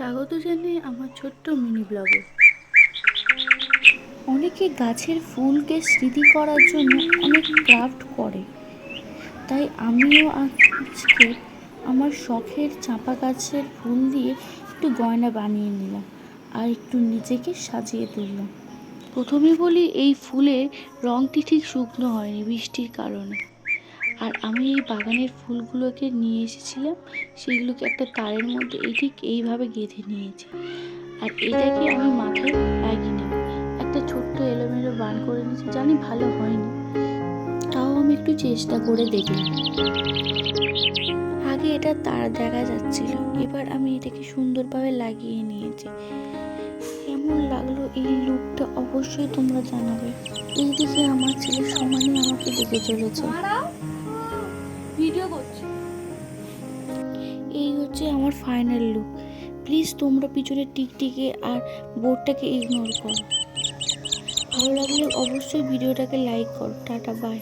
স্বাগত জানাই আমার ছোট্ট মিনি ব্লগে। অনেকে গাছের ফুলকে স্মৃতি করার জন্য অনেক ক্রাফট করে, তাই আমিও আজকে আমার শখের চাঁপা গাছের ফুল দিয়ে একটু গয়না বানিয়ে নিলাম আর একটু নিজেকে সাজিয়ে তুললাম। প্রথমে বলি, এই ফুলের রঙটি ঠিক শুকনো হয়নি বৃষ্টির কারণে। আর আমি এই বাগানের ফুলগুলোকে নিয়ে এসেছিলাম, সেগুলোকে একটা তারের মধ্যে ঠিক এইভাবে গেঁথে নিয়েছি। আর এটাকে আমি মাথায় লাগিয়ে নেব। একটা ছোট্ট এলোমেলো বান করে নিয়েছি, জানি ভালো হয়নি, তাও আমি একটু চেষ্টা করে দেখলাম। আগে এটা তার দেখা যাচ্ছিল, এবার আমি এটাকে সুন্দরভাবে লাগিয়ে নিয়েছি। কেমন লাগলো এই লুকটা অবশ্যই তোমরা জানাবে। এইদিকে আমার ছেলে সমানে আমাকে দেখে চলেছে, ভিডিও করছি। এই হচ্ছে আমার ফাইনাল লুক। প্লিজ তোমরা পিছনে টিকটিকে আর বোর্ডটাকে ইগনোর করো। ভালো লাগলে অবশ্যই ভিডিওটাকে লাইক করো। Ta-ta, by.